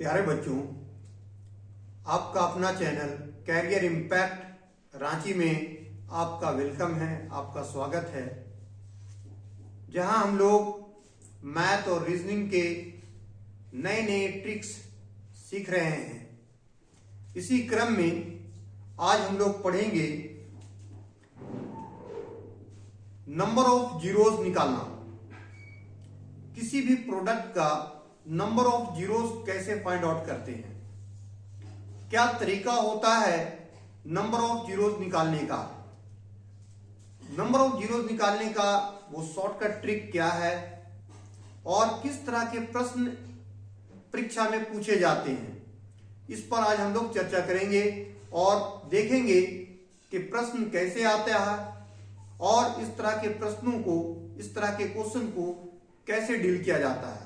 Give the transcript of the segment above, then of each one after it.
प्यारे बच्चों, आपका अपना चैनल कैरियर इम्पैक्ट रांची में आपका वेलकम है, आपका स्वागत है, जहां हम लोग मैथ और रीजनिंग के नए नए ट्रिक्स सीख रहे हैं। इसी क्रम में आज हम लोग पढ़ेंगे नंबर ऑफ जीरोस निकालना। किसी भी प्रोडक्ट का नंबर ऑफ जीरोस कैसे फाइंड आउट करते हैं, क्या तरीका होता है नंबर ऑफ जीरोस निकालने का, नंबर ऑफ जीरोस निकालने का वो शॉर्टकट ट्रिक क्या है और किस तरह के प्रश्न परीक्षा में पूछे जाते हैं, इस पर आज हम लोग चर्चा करेंगे और देखेंगे कि प्रश्न कैसे आता है और इस तरह के प्रश्नों को, इस तरह के क्वेश्चन को कैसे डील किया जाता है।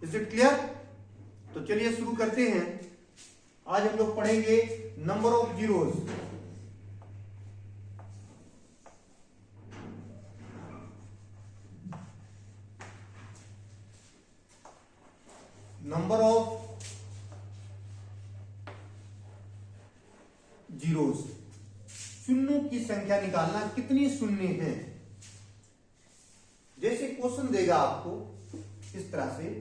Is it clear? तो चलिए शुरू करते हैं। आज हम लोग पढ़ेंगे number of zeros. Number of zeros, शून्यों की संख्या निकालना, कितनी शून्य हैं। जैसे क्वेश्चन देगा आपको इस तरह से,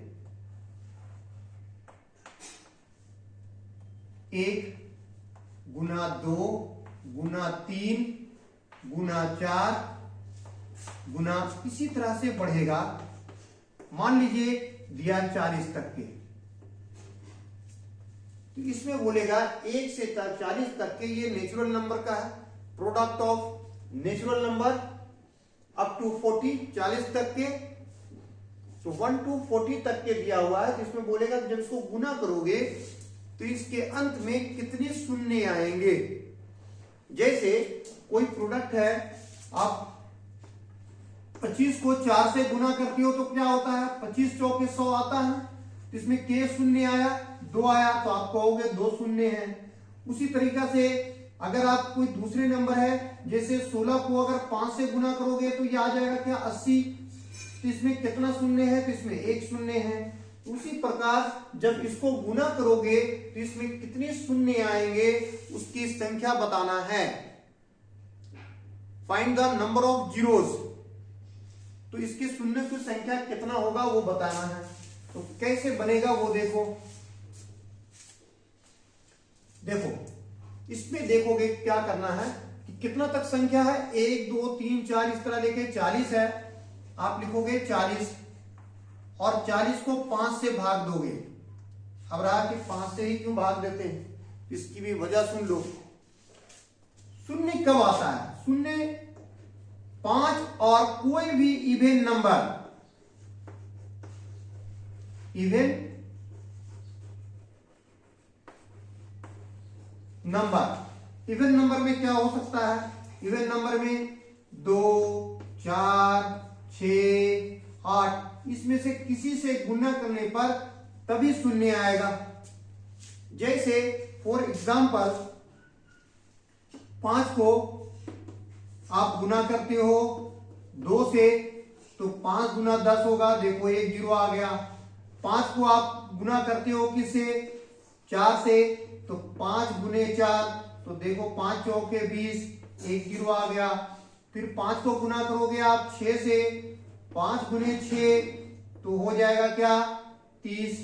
1 गुना 2 गुना 3 गुना 4 गुना, इसी तरह से बढ़ेगा। मान लीजिए दिया 40 तक के, तो इसमें बोलेगा 1 से 40 तक के ये नेचुरल नंबर का है, product of natural number up to 40, 40 तक के, तो 1 to 40 तक के दिया हुआ है। जिसमें बोलेगा जब इसको गुना करोगे तो इसके अंत में कितने शून्य आएंगे। जैसे कोई प्रोडक्ट है, आप 25 को 4 से गुना करते हो तो क्या होता है, 25 चौके 100 आता है। तो इसमें के शून्य आया, 2 आया, तो आप कहोगे 2 शून्य है। उसी तरीका से अगर आप कोई दूसरे नंबर है, जैसे 16 को अगर 5 से गुना करोगे तो ये आ जाएगा क्या, 80। तो इसमें कितना शून्य है, तो इसमें 1 शून्य है। उसी प्रकार जब इसको गुना करोगे तो इसमें कितने शून्य आएंगे, उसकी संख्या बताना है। Find the number of zeros, तो इसके शून्य की संख्या कितना होगा वो बताना है। तो कैसे बनेगा वो देखो। इसमें देखोगे क्या करना है कि कितना तक संख्या है, 1 2 3 4 इस तरह लेके 40 है। आप लिखोगे 40 और 40 को 5 से भाग दोगे। अब रहा कि 5 से ही क्यों भाग देते हैं, इसकी भी वजह सुन लो। शून्य कब आता है, शून्य 5 और कोई भी इवन नंबर, इवन नंबर में क्या हो सकता है, इवन नंबर में 2 4 6 8, इसमें से किसी से गुना करने पर तभी शून्य आएगा। जैसे फॉर एग्जाम्पल 5 को आप गुना करते हो 2 से, तो 5 गुना 10 होगा, देखो 1 जीरो आ गया। 5 को आप गुना करते हो किससे, 4 से, तो 5 गुने 4, तो देखो 5 चौके 20, 1 जीरो आ गया। फिर 5 को गुना करोगे आप 6 से, 5 गुने 6, तो हो जाएगा क्या, 30,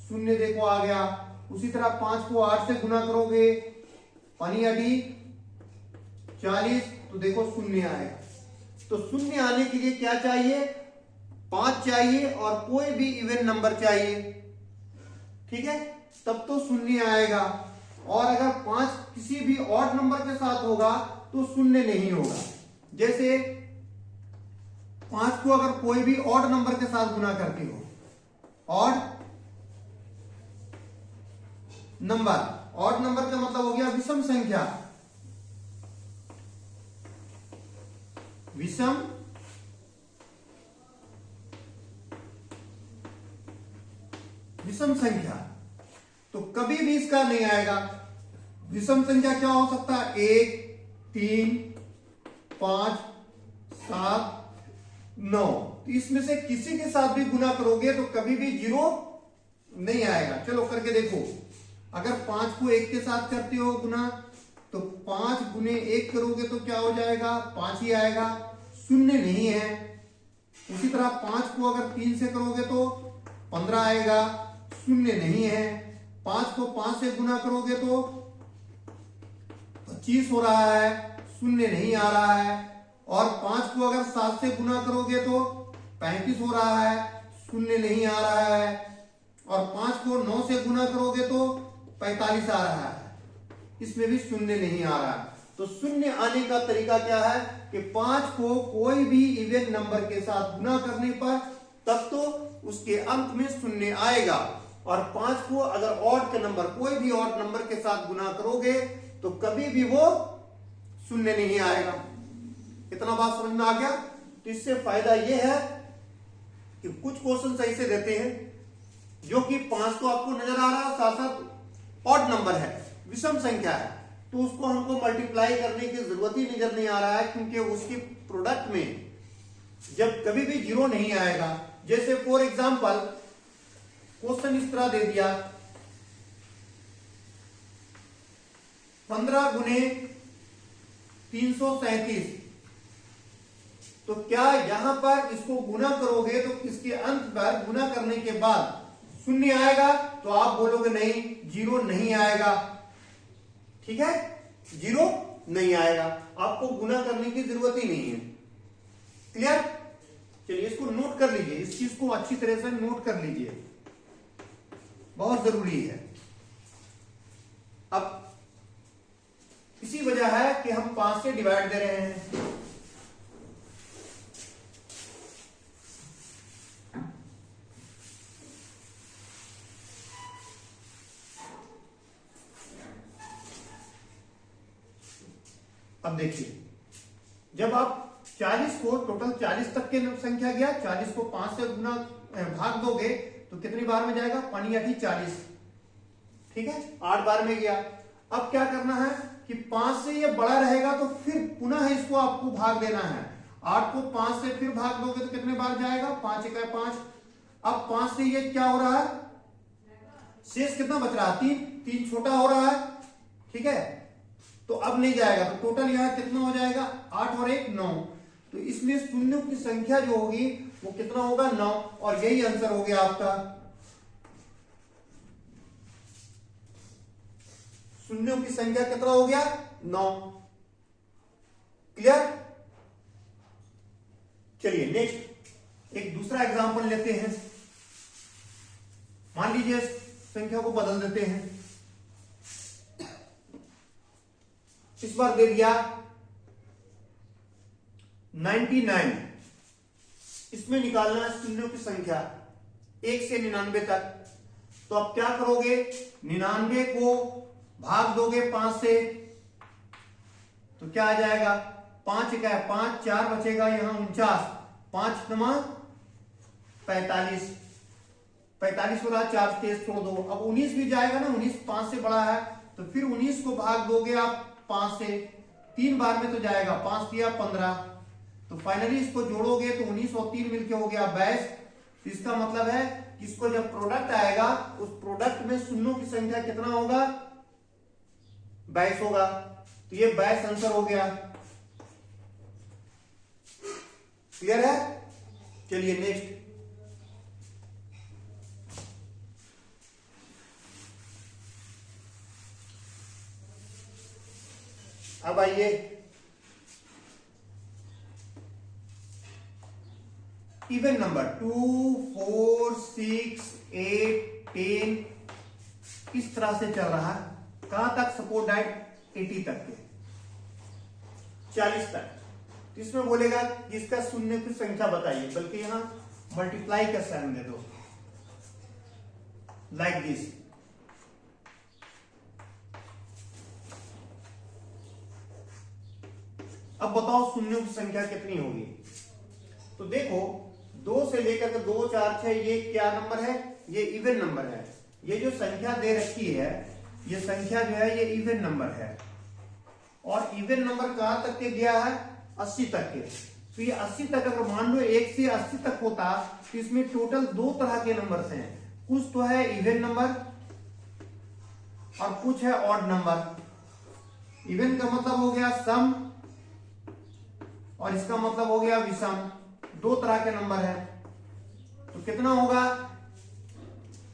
शून्य देखो आ गया। उसी तरह 5 को 8 से गुना करोगे, पानी अड़ी 40, तो देखो शून्य आएगा। तो शून्य आने के लिए क्या चाहिए, 5 चाहिए और कोई भी इवन नंबर चाहिए, ठीक है, तब तो शून्य आएगा। और अगर 5 किसी भी ऑड नंबर के साथ होगा तो शून्य नहीं होगा। जैसे 5 को अगर कोई भी ऑड नंबर के साथ गुना करते हो, ऑड नंबर का मतलब हो गया विषम संख्या, विषम संख्या, तो कभी भी इसका नहीं आएगा। विषम संख्या क्या हो सकता है, 1 3 5 7 9, तो इसमें से किसी के साथ भी गुना करोगे तो कभी भी जीरो नहीं आएगा। चलो करके देखो, अगर 5 को 1 के साथ करते हो गुना, तो 5 गुने 1 करोगे तो क्या हो जाएगा, 5 ही आएगा, शून्य नहीं है। उसी तरह 5 को अगर 3 से करोगे तो 15 आएगा, शून्य नहीं है। 5 को 5 से गुना करोगे तो 25 हो रहा है, शून्य नहीं आ रहा है। और 5 को अगर 7 से गुना करोगे तो 35 हो रहा है, शून्य नहीं आ रहा है। और 5 को 9 से गुना करोगे तो 45 आ रहा है, इसमें भी शून्य नहीं आ रहा है। तो शून्य आने का तरीका क्या है कि 5 को कोई भी इवन नंबर के साथ गुना करने पर तब तो उसके अंत में शून्य आएगा, और 5 को अगर ऑड के नंबर, कोई भी ऑड नंबर के साथ गुना करोगे तो कभी भी वो शून्य नहीं आएगा। इतना बात समझ में आ गया। तो इससे फायदा यह है कि कुछ क्वेश्चन ऐसे देते हैं जो कि 5 तो आपको नजर आ रहा है, साथ साथ ऑड नंबर है, विषम संख्या है, तो उसको हमको मल्टीप्लाई करने की जरूरत ही नजर नहीं आ रहा है, क्योंकि उसकी प्रोडक्ट में जब कभी भी जीरो नहीं आएगा। जैसे फॉर एग्जांपल क्वेश्चन इस तरह दे दिया, 15 गुने 337, तो क्या यहां पर इसको गुना करोगे तो इसके अंत पर गुना करने के बाद शून्य आएगा? तो आप बोलोगे नहीं, जीरो नहीं आएगा। ठीक है, जीरो नहीं आएगा, आपको गुना करने की जरूरत ही नहीं है। क्लियर? चलिए इसको नोट कर लीजिए, इस चीज को अच्छी तरह से नोट कर लीजिए, बहुत जरूरी है। अब इसी वजह है कि हम 5 से डिवाइड दे रहे हैं। अब देखिए, जब आप 40 को टोटल 40 तक के संख्या गया, 40 को 5 से गुना भाग दोगे तो कितनी बार में जाएगा, 5 या 40, ठीक है, 8 बार में गया। अब क्या करना है कि 5 से ये बड़ा रहेगा तो फिर पुनः इसको आपको भाग देना है। 8 को 5 से फिर भाग दोगे तो कितने बार जाएगा, 5 × 5। अब 5 से ये क्या हो रहा है, शेष कितना बच रहा है, 3 छोटा हो रहा है, ठीक है, तो अब नहीं जाएगा। तो टोटल यहां कितना हो जाएगा, 8 और 1 9। तो इसमें शून्यों की संख्या जो होगी वो कितना होगा, 9, और यही आंसर हो गया आपका। शून्यों की संख्या कितना हो गया, 9। क्लियर? चलिए नेक्स्ट एक दूसरा एग्जांपल लेते हैं। मान लीजिए संख्या को बदल देते हैं, इस बार दे दिया 99। इसमें निकालना है शून्यों की संख्या 1 से 99 तक। तो अब क्या करोगे, 99 को भाग दोगे 5 से तो क्या आ जाएगा, 5 × 5 4 बचेगा, यहां 49, 5 × 9 45, 45 हो रहा, 4 तेज छोड़ दो। अब 19 भी जाएगा ना, 19 5 से बड़ा है, तो फिर 19 को भाग दोगे आप 5 से, 3 बार में तो जाएगा, 5 × 3 = 15। तो फाइनली इसको जोड़ोगे तो 19 और 3 मिलके हो गया 22। तो इसका मतलब है कि इसको जब प्रोडक्ट आएगा उस प्रोडक्ट में शून्यों की संख्या कितना होगा, 22 होगा। तो ये 22 आंसर हो गया। क्लियर है? चलिए नेक्स्ट। अब आइए इवन नंबर 2 4 6 8 10 इस तरह से चल रहा है। कहां तक सपोर्ट डाइट 80 तक के, 40 तक। तो इसमें बोलेगा कि इसका शून्य की संख्या बताइए, बल्कि यहां मल्टीप्लाई का साइन दे दो, लाइक दिस। अब बताओ शून्यों की संख्या कितनी होगी। तो देखो 2 से लेकर के 2 4 6 ये क्या नंबर है, ये इवन नंबर है। ये जो संख्या दे रखी है ये संख्या जो है ये इवन नंबर है, और इवन नंबर कहां तक के गया है, 80 तक के। तो ये 80 तक अगर मान लो 1 से 80 तक होता तो इसमें टोटल 2 तरह के नंबर्स हैं। कुछ तो है इवन नंबर और कुछ है ऑड नंबर। इवन का मतलब हो गया सम और इसका मतलब हो गया विषम, दो तरह के नंबर है। तो कितना होगा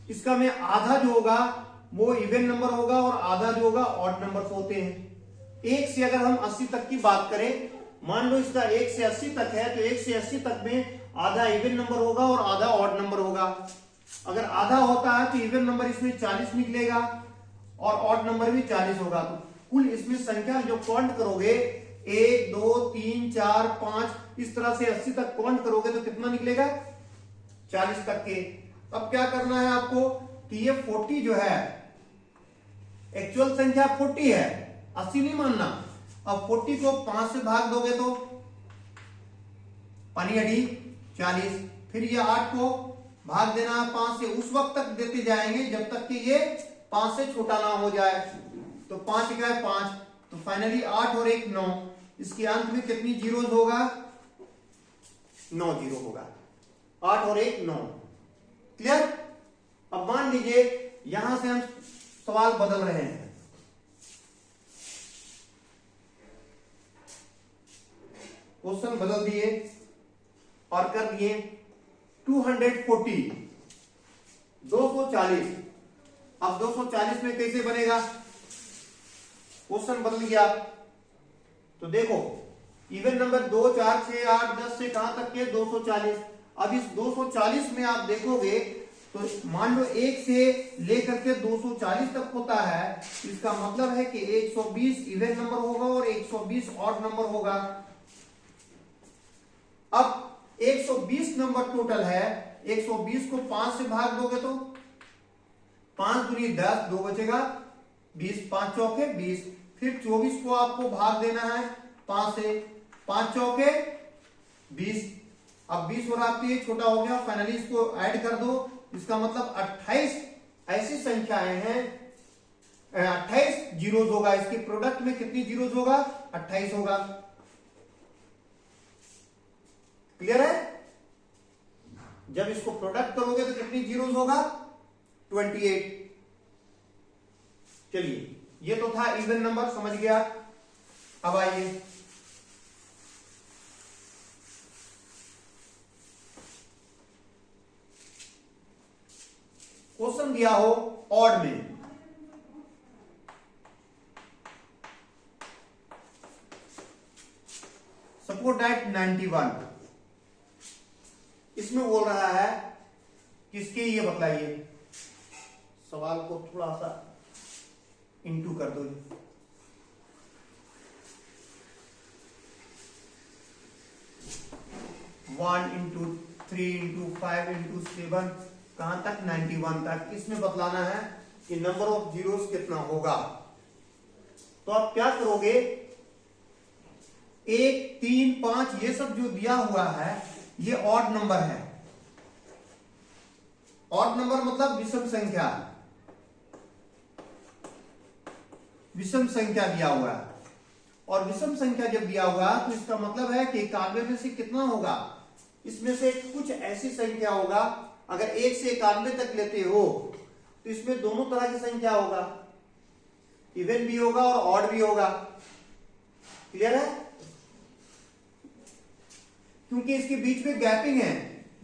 इसका में आधा जो होगा वो इवन नंबर होगा और आधा जो होगा ऑड नंबर होते हैं। 1 से अगर हम 80 तक की बात करें, मान लो इसका 1 से 80 तक है, तो 1 से 80 तक में आधा इवन नंबर होगा और आधा ऑड नंबर होगा। अगर आधा होता है तो इवन नंबर इसमें 40 निकलेगा और ऑड नंबर भी 40 होगा। तो कुल इसमें संख्या जो काउंट करोगे 1 2 3 4 5 इस तरह से 80 तक काउंट करोगे तो कितना निकलेगा 40 तक के। अब क्या करना है आपको कि ये 40 जो है एक्चुअल संख्या 40 है, 80 नहीं मानना। अब 40 को 5 से भाग दोगे तो पानी अड़ी 40, फिर ये 8 को भाग देना 5 से, उस वक्त तक देते जाएंगे जब तक कि ये 5 से छोटा ना हो जाए। तो 5 का है 5, तो फाइनली 8 और 1 9, इसके अंत में कितनी जीरोज होगा 9 जीरो होगा। 8 और 1 9, क्लियर। अब मान लीजिए यहां से हम सवाल बदल रहे हैं, क्वेश्चन बदल दिए और कर दिए 240 240। अब 240 में कैसे बनेगा, क्वेश्चन बदल गया। तो देखो इवन नंबर 2 4 6 8 10 से कहां तक के 240। अब इस 240 में आप देखोगे तो मान लो 1 से लेकर के 240 तक होता है, इसका मतलब है कि 120 इवन नंबर होगा और 120 ऑड नंबर होगा। अब 120 नंबर टोटल है, 120 को 5 से भाग दोगे तो 5 दूनी 10, 2 बचेगा 20, 5 चौके 20, फिर 24 को आपको भाग देना है 5 से, 5 चौके 20। अब 20 और आपके ये छोटा हो गया, फाइनली इसको ऐड कर दो, इसका मतलब 28 ऐसी संख्याएं हैं, 28 जीरोज होगा। इसके प्रोडक्ट में कितनी जीरोज होगा 28 होगा। क्लियर है। जब इसको प्रोडक्ट करोगे तो कितनी जीरोज होगा 28। चलिए ये तो था इवन नंबर, समझ गया। अब आइए क्वेश्चन दिया हो ऑड में, सपोज दैट 91, इसमें बोल रहा है किसके, ये बतलाइए। सवाल को थोड़ा सा इंटू कर दो। 1 इंटू 3 इंटू 5 इंटू 7 कहां तक 91 तक। इसमें बतलाना है कि नंबर ऑफ जीरोस कितना होगा। तो आप क्या करोगे, 1 3 5 ये सब जो दिया हुआ है ये ऑड नंबर है। ऑड नंबर मतलब विषम संख्या, विषम संख्या दिया हुआ है। और विषम संख्या जब दिया हुआ तो इसका मतलब है कि 91 में से कितना होगा, इसमें से कुछ ऐसी संख्या होगा, अगर 1 से 91 तक लेते हो तो इसमें दोनों तरह की संख्या होगा, इवन भी होगा और ऑड भी होगा। क्लियर है। क्योंकि इसके बीच में गैपिंग है,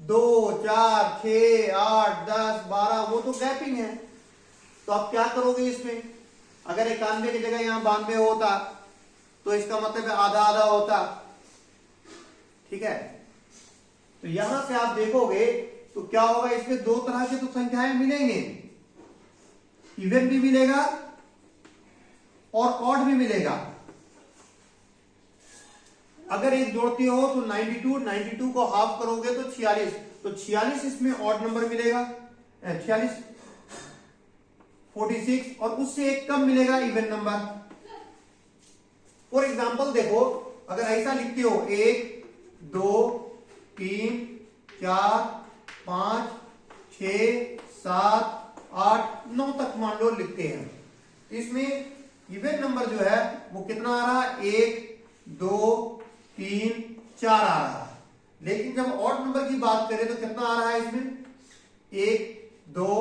2 4 6 8 10 12 वो तो गैपिंग है। तो आप क्या करोगे, इसमें अगर 91 की जगह यहां 92 होता तो इसका मतलब आधा आधा होता। ठीक है। तो यहां से आप देखोगे तो क्या होगा, इसमें दो तरह के तो संख्याएं मिलेंगे, इवन भी मिलेगा और ऑड भी मिलेगा। अगर एक जोड़ते हो तो 92 को हाफ करोगे तो 46, तो 46 इसमें ऑड नंबर मिलेगा, 46 46 और उससे एक कम मिलेगा इवन नंबर। फॉर एग्जाम्पल देखो, अगर ऐसा लिखते हो 1 2 3 4 5 6 7 8 9 तक मान लो लिखते हैं, इसमें इवन नंबर जो है वो कितना आ रहा है, 1 2 3 4 आ रहा है। लेकिन जब ऑड नंबर की बात करें तो कितना आ रहा है, इसमें 1 2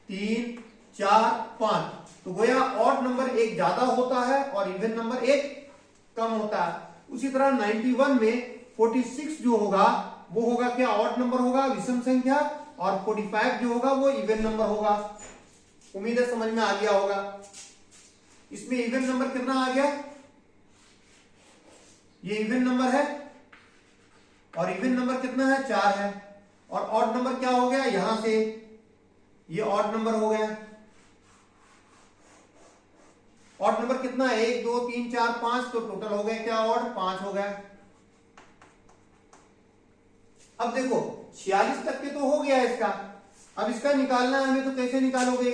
3 4 5। तो गोया ऑड नंबर एक ज्यादा होता है और इवन नंबर एक कम होता है। उसी तरह 91 में 46 जो होगा वो होगा क्या, ऑड नंबर होगा, विषम संख्या, और 45 जो होगा वो इवन नंबर होगा। उम्मीद है समझ में आ गया होगा। इसमें इवन नंबर कितना आ गया, ये इवन नंबर है, और इवन नंबर कितना है, 4 है। और ऑड नंबर क्या हो गया, यहां से ये ऑड नंबर हो गया। ऑड नंबर कितना है, 1 2 3 4 5, तो टोटल हो गया क्या, ऑड 5 हो गया। अब देखो 46 तक के तो हो गया इसका, अब इसका निकालना है हमें, तो कैसे निकालोगे,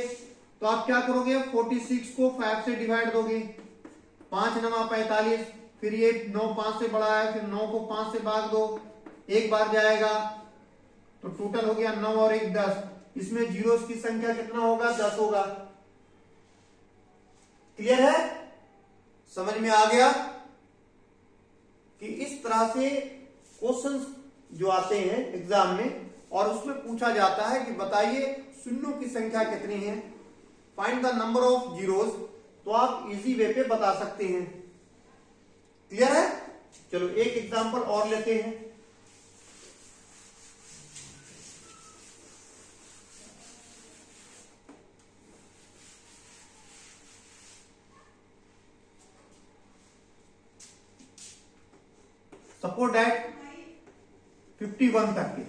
तो आप क्या करोगे, 46 को 5 से डिवाइड दोगे, 5 9 45, फिर ये 9 5 से बड़ा है, फिर 9 को 5 से भाग दो, एक बार जाएगा, तो टोटल हो गया 9 और 1 10। इसमें जीरोस की संख्या कितना होगा, 10 होगा। क्लियर है, समझ में आ गया कि इस तरह से क्वेश्चंस जो आते हैं एग्जाम में, और उसमें पूछा जाता है कि बताइए शून्यों की संख्या कितनी है, find the number of zeros, तो आप इजी वे पे बता सकते हैं। क्लियर है, चलो एक एग्जांपल और लेते हैं। सपोज दैट 51 तक के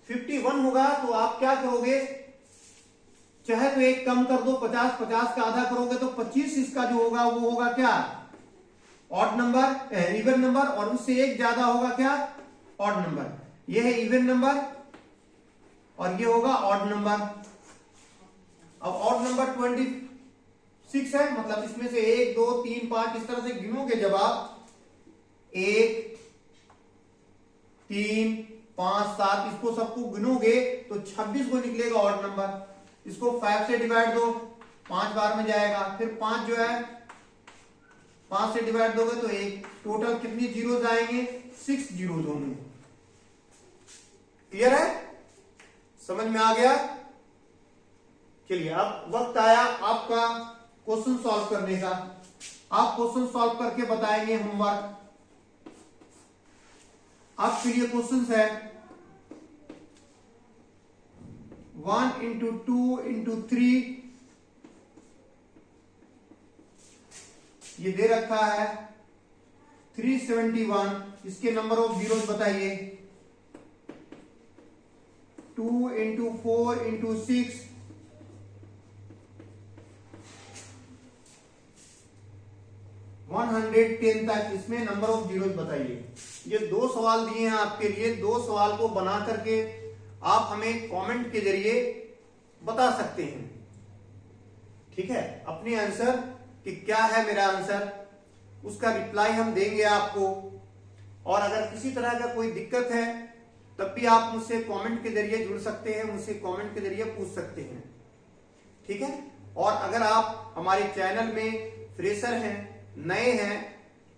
51 होगा, तो आप क्या करोगे, चाहे तो एक कम कर दो, 50 50 का आधा करोगे तो 25 इसका जो होगा वो होगा क्या, ऑड नंबर, इवन नंबर, और उससे एक ज्यादा होगा क्या, ऑड नंबर। ये है इवन नंबर और ये होगा ऑड नंबर। अब ऑड नंबर 26 है, मतलब इसमें से 1 2 3 5 इस तरह से गिनोगे जब आप, 1 3 5 7 इसको सबको गिनोगे तो 26 को निकलेगा ऑड नंबर। इसको 5 से डिवाइड दो, 5 बार में जाएगा, फिर 5 जो है 5 से डिवाइड दोगे तो 1, टोटल कितनी जीरोस आएंगे, 6 जीरोस होंगे। क्लियर है, समझ में आ गया। चलिए अब वक्त आया आपका क्वेश्चन सॉल्व करने का। आप क्वेश्चन सॉल्व करके बताएंगे होमवर्क। आपके लिए क्वेश्चन है 1 into 2 into 3, ये दे रखा है 371, इसके नंबर ऑफ जीरोस बताइए। 2 into 4 into 6, 110 तक, इसमें नंबर ऑफ जीरोस बताइए। ये 2 सवाल दिए हैं आपके लिए, 2 सवाल को बना करके आप हमें कमेंट के जरिए बता सकते हैं। ठीक है, अपने आंसर कि क्या है मेरा आंसर, उसका रिप्लाई हम देंगे आपको। और अगर किसी तरह का कोई दिक्कत है तब भी आप मुझसे कमेंट के जरिए जुड़ सकते हैं, मुझसे कमेंट के जरिए पूछ सकते हैं। ठीक है, और अगर आप हमारे चैनल में फ्रेशर हैं, नए हैं,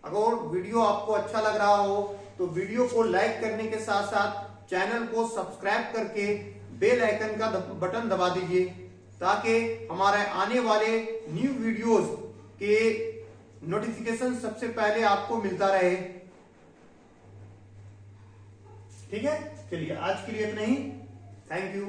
अगर वीडियो आपको अच्छा लग रहा हो तो वीडियो को लाइक करने के साथ साथ चैनल को सब्सक्राइब करके बेल आइकन का बटन दबा दीजिए, ताकि हमारे आने वाले न्यू वीडियोस के नोटिफिकेशन सबसे पहले आपको मिलता रहे। ठीक है, चलिए आज के लिए इतना ही। Thank you.